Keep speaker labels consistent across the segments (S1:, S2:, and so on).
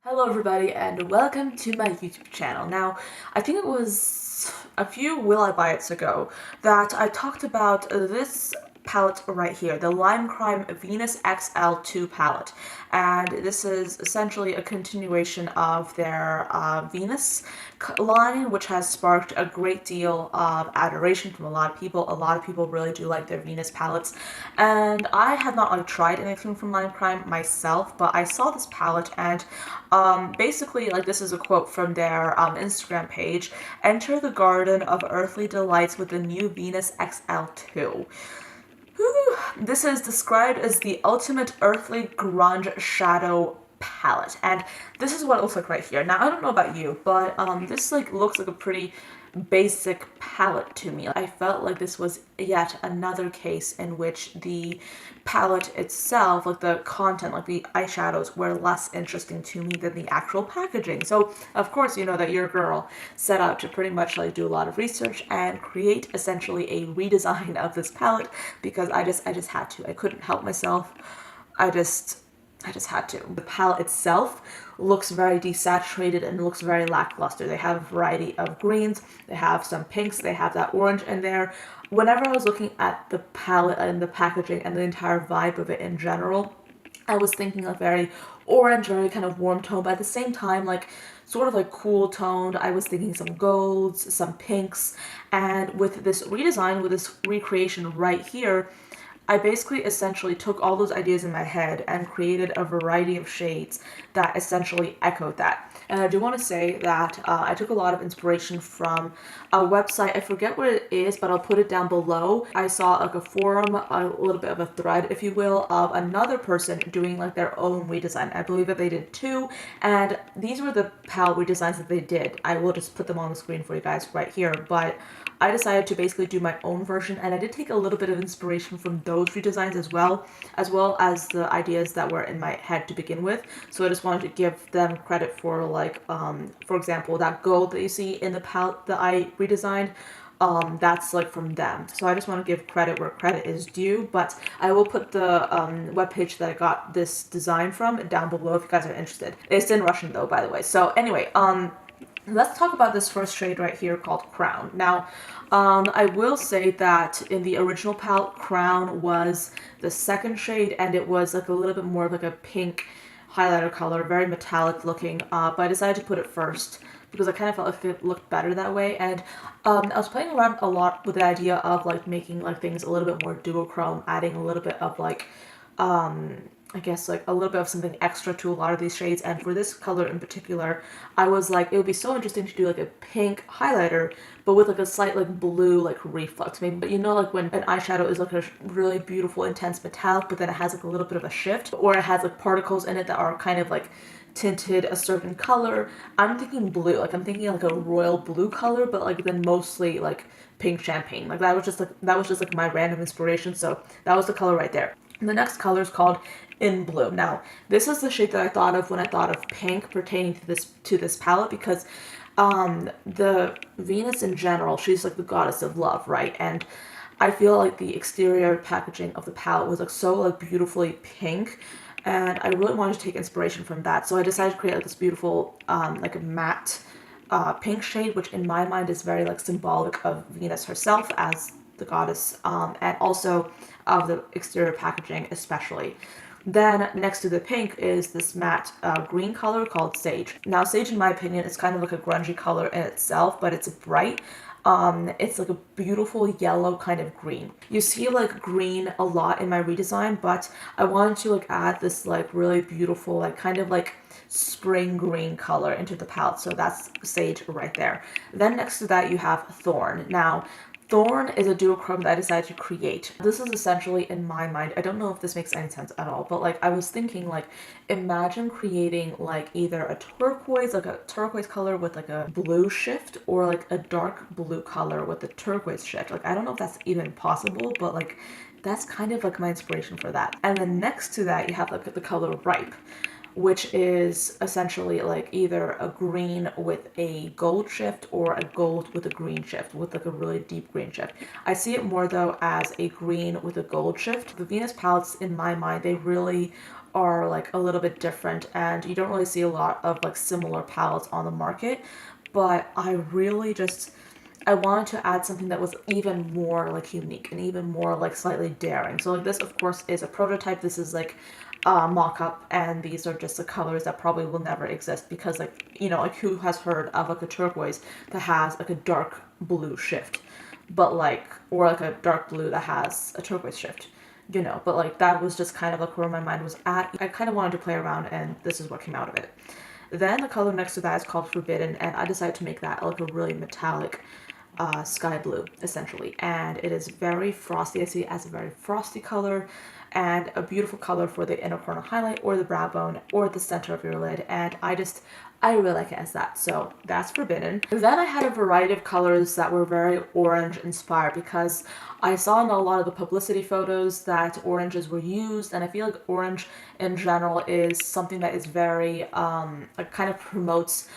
S1: Hello everybody and welcome to my YouTube channel. Now, I think it was a few Will I Buy It's ago that I talked about this palette right here, the Limecrime Venus XL2 palette. And this is essentially a continuation of their Venus line, which has sparked a great deal of adoration from a lot of people. A lot of people really do like their Venus palettes. And I have not tried anything from Limecrime myself, but I saw this palette and basically, this is a quote from their Instagram page. Enter the garden of earthly delights with the new Venus XL2. Whew. This is described as the ultimate earthly grunge shadow palette, and this is what it looks like right here. Now, I don't know about you, but this looks like a pretty basic palette to me. I felt like this was yet another case in which the palette itself, like the content, like the eyeshadows, were less interesting to me than the actual packaging. So of course, you know that your girl set out to pretty much do a lot of research and create essentially a redesign of this palette because I just had to. I couldn't help myself. I just had to. The palette itself looks very desaturated and looks very lackluster. They have a variety of greens, they have some pinks, they have that orange in there. Whenever I was looking at the palette and the packaging and the entire vibe of it in general, I was thinking of very orange, very kind of warm tone, but at the same time, sort of cool toned. I was thinking some golds, some pinks, and with this redesign, with this recreation right here, I basically essentially took all those ideas in my head and created a variety of shades that essentially echoed that. And I do want to say that I took a lot of inspiration from a website. I forget what it is, but I'll put it down below. I saw a forum, a little bit of a thread, if you will, of another person doing their own redesign. I believe that they did two, and these were the palette redesigns that they did. I will just put them on the screen for you guys right here, but I decided to basically do my own version, and I did take a little bit of inspiration from those redesigns as well as the ideas that were in my head to begin with. So I just wanted to give them credit for for example, that gold that you see in the palette that I redesigned. That's from them. So I just want to give credit where credit is due, but I will put the webpage that I got this design from down below if you guys are interested. It's in Russian though, by the way. So anyway, let's talk about this first shade right here called Crown. Now, I will say that in the original palette, Crown was the second shade, and it was a little bit more of a pink highlighter color, very metallic looking, but I decided to put it first because I kind of felt like it looked better that way, and I was playing around a lot with the idea of making things a little bit more duochrome, adding a little bit of I guess a little bit of something extra to a lot of these shades. And for this color in particular, I was it would be so interesting to do a pink highlighter, but with a slight blue reflux maybe. But you know, when an eyeshadow is a really beautiful intense metallic, but then it has a little bit of a shift, or it has particles in it that are kind of tinted a certain color. I'm thinking blue, I'm thinking a royal blue color, but then mostly pink champagne. That was just my random inspiration. So that was the color right there. The next color is called In Blue. Now, this is the shade that I thought of when I thought of pink pertaining to this palette, because the Venus in general, she's the goddess of love, right? And I feel like the exterior packaging of the palette was so beautifully pink, and I really wanted to take inspiration from that. So I decided to create this beautiful a matte pink shade, which in my mind is very symbolic of Venus herself as the goddess, and also of the exterior packaging especially. Then next to the pink is this matte green color called Sage. Now, Sage, in my opinion, is kind of a grungy color in itself, but it's bright. It's a beautiful yellow kind of green. You see green a lot in my redesign, but I wanted to add this really beautiful kind of spring green color into the palette. So that's Sage right there. Then next to that you have Thorn. Now, Thorn is a duochrome that I decided to create. This is essentially, in my mind, I don't know if this makes any sense at all, but I was thinking imagine creating either a turquoise color with a blue shift, or a dark blue color with a turquoise shift. I don't know if that's even possible, but that's kind of my inspiration for that. And then next to that you have the color Ripe, which is essentially either a green with a gold shift or a gold with a green shift, with a really deep green shift. I see it more though as a green with a gold shift. The Venus palettes, in my mind, they really are like a little bit different, and you don't really see a lot of like similar palettes on the market. But I really just, I wanted to add something that was even more like unique and even more like slightly daring. So like this of course is a prototype. This is like mock-up, and these are just the colors that probably will never exist, because like, you know, like who has heard of like a turquoise that has like a dark blue shift, but like, or like a dark blue that has a turquoise shift, you know. But like that was just kind of like where my mind was at. I kind of wanted to play around, and this is what came out of it. Then the color next to that is called Forbidden, and I decided to make that like a really metallic sky blue, essentially. And it is very frosty. I see it as a very frosty color, and a beautiful color for the inner corner highlight or the brow bone or the center of your lid. And I really like it as that. So that's Forbidden. Then I had a variety of colors that were very orange inspired, because I saw in a lot of the publicity photos that oranges were used, and I feel like orange in general is something that is very like kind of promotes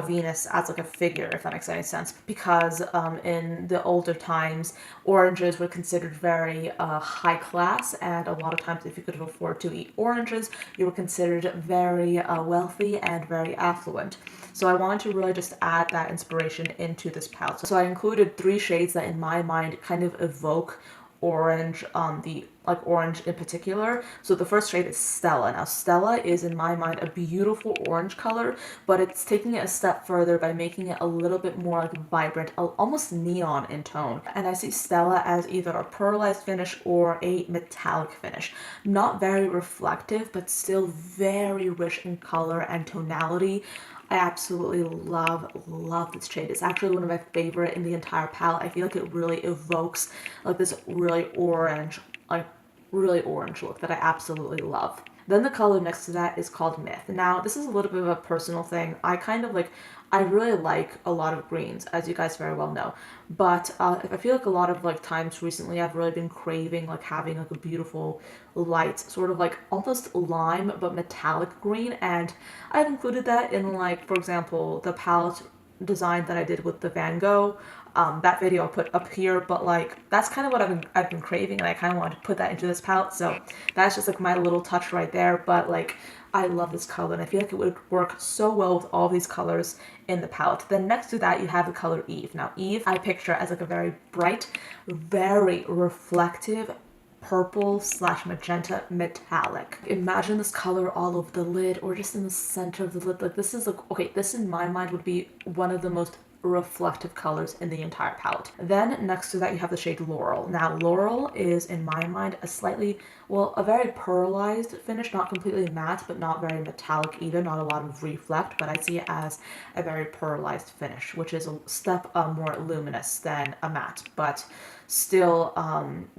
S1: Venus as like a figure, if that makes any sense, because in the older times, oranges were considered very high class, and a lot of times if you could afford to eat oranges, you were considered very wealthy and very affluent. So I wanted to really just add that inspiration into this palette. So I included 3 shades that in my mind kind of evoke orange, the like orange in particular. So the first shade is Stella. Now Stella is in my mind a beautiful orange color, but it's taking it a step further by making it a little bit more like vibrant, almost neon in tone. And I see Stella as either a pearlized finish or a metallic finish. Not very reflective, but still very rich in color and tonality. I absolutely love this shade. It's actually one of my favorite in the entire palette. I feel like it really evokes like this really orange, like really orange look that I absolutely love. Then the color next to that is called Myth. Now, this is a little bit of a personal thing. I kind of like, I really like a lot of greens, as you guys very well know. But I feel like a lot of like times recently I've really been craving like having like a beautiful light, sort of like almost lime but metallic green. And I've included that in like, for example, the palette design that I did with the Van Gogh. That video I'll put up here, but like that's kind of what I've been craving, and I kind of wanted to put that into this palette. So that's just like my little touch right there. But like I love this color, and I feel like it would work so well with all these colors in the palette. Then next to that you have the color Eve. Now Eve I picture as like a very bright, very reflective purple / magenta metallic. Imagine this color all over the lid or just in the center of the lid. Like this is like, okay, this in my mind would be one of the most reflective colors in the entire palette. Then next to that you have the shade Laurel. Now Laurel is in my mind a slightly, well, a very pearlized finish, not completely matte but not very metallic either, not a lot of reflect, but I see it as a very pearlized finish, which is a step more luminous than a matte, but still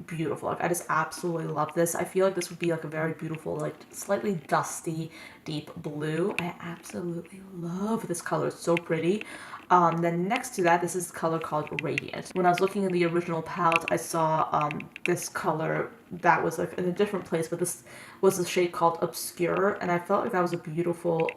S1: beautiful. Like I just absolutely love this. I feel like this would be like a very beautiful, like slightly dusty deep blue. I absolutely love this color. It's so pretty. Then next to that, this is a color called Radiant. When I was looking in the original palette, I saw this color that was like in a different place, but this was a shade called Obscure, and I felt like that was a beautiful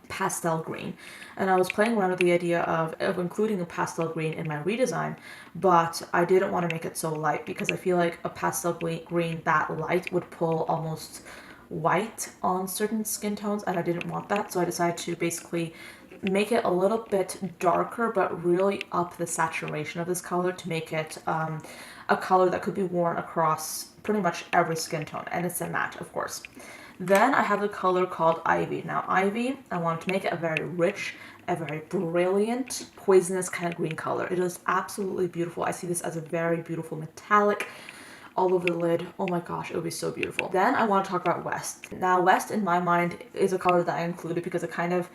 S1: pastel green. And I was playing around with the idea of including a pastel green in my redesign, but I didn't want to make it so light, because I feel like a pastel green that light would pull almost white on certain skin tones, and I didn't want that. So I decided to basically make it a little bit darker, but really up the saturation of this color to make it a color that could be worn across pretty much every skin tone, and it's a matte, of course. Then I have the color called Ivy. Now Ivy, I wanted to make it a very rich, a very brilliant, poisonous kind of green color. It is absolutely beautiful. I see this as a very beautiful metallic all over the lid. Oh my gosh, it would be so beautiful. Then I want to talk about West. Now West in my mind is a color that I included because it kind of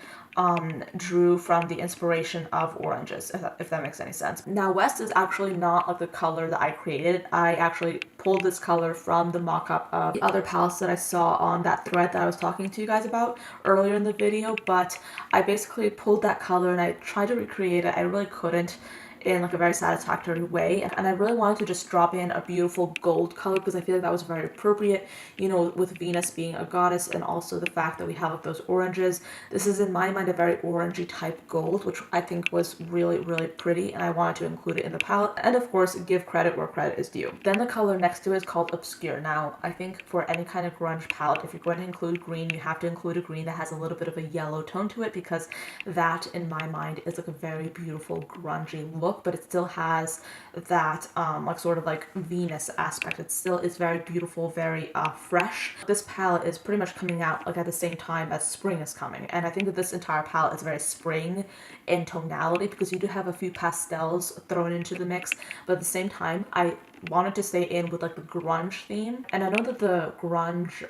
S1: drew from the inspiration of oranges, if that makes any sense. Now West is actually not like the color that I created. I actually pulled this color from the mock-up of the other palettes that I saw on that thread that I was talking to you guys about earlier in the video, but I basically pulled that color and I tried to recreate it. I really couldn't. in like a very satisfactory way. And I really wanted to just drop in a beautiful gold color because I feel like that was very appropriate, you know, with Venus being a goddess, and also the fact that we have like those oranges. This is in my mind a very orangey type gold, which I think was really, really pretty, and I wanted to include it in the palette. And of course, give credit where credit is due. Then the color next to it is called Obscure. Now, I think for any kind of grunge palette, if you're going to include green, you have to include a green that has a little bit of a yellow tone to it, because that, in my mind, is like a very beautiful grungy look, but it still has that like sort of like Venus aspect. It still is very beautiful, very fresh. This palette is pretty much coming out like at the same time as spring is coming, and I think that this entire palette is very spring in tonality because you do have a few pastels thrown into the mix, but at the same time I wanted to stay in with like the grunge theme. And I know that the grunge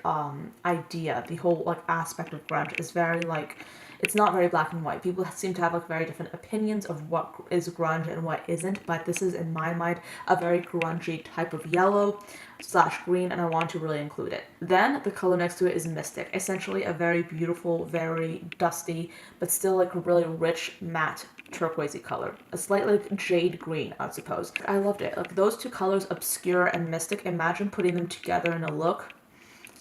S1: idea, the whole like aspect of grunge is very like, it's not very black and white. People seem to have like very different opinions of what is grunge and what isn't, but this is in my mind a very grungy type of yellow / green, and I want to really include it. Then the color next to it is Mystic, essentially a very beautiful, very dusty, but still like really rich matte turquoisey color, a slightly like jade green, I suppose. I loved it. Like those two colors, Obscure and Mystic, imagine putting them together in a look.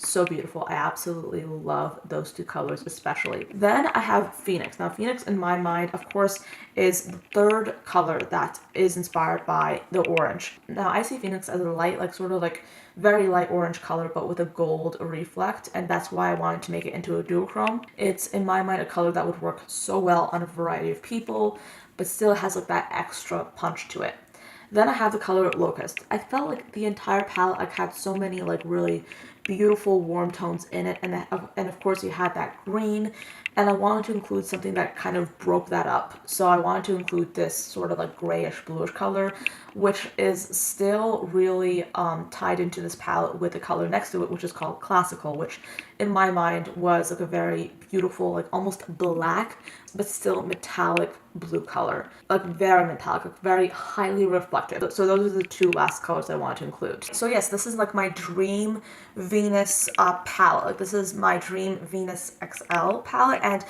S1: So beautiful. I absolutely love those two colors especially. Then I have Phoenix. Now Phoenix in my mind, of course, is the third color that is inspired by the orange. Now I see Phoenix as a light, like sort of like very light orange color, but with a gold reflect, and that's why I wanted to make it into a duochrome. It's in my mind a color that would work so well on a variety of people, but still has like that extra punch to it. Then I have the color Locust. I felt like the entire palette like had so many like really beautiful warm tones in it, and of course you had that green, and I wanted to include something that kind of broke that up. So I wanted to include this sort of like grayish bluish color, which is still really tied into this palette with the color next to it, which is called Classical, which in my mind was like a very beautiful, like almost black, but still metallic blue color. Like very metallic, like very highly reflective. So those are the two last colors I wanted to include. So yes, this is like my dream Venus palette. Like this is my dream Venus XL palette, and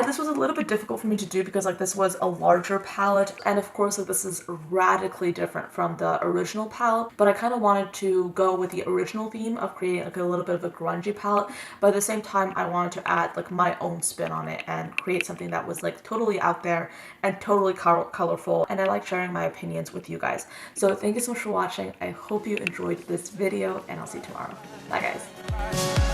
S1: this was a little bit difficult for me to do because like this was a larger palette, and of course like this is radically different from the original palette, but I kind of wanted to go with the original theme of creating like a little bit of a grungy palette, but at the same time I wanted to add like my own spin on it and create something that was like totally out there and totally colorful, and I like sharing my opinions with you guys. So thank you so much for watching. I hope you enjoyed this video, and I'll see you tomorrow. Bye guys.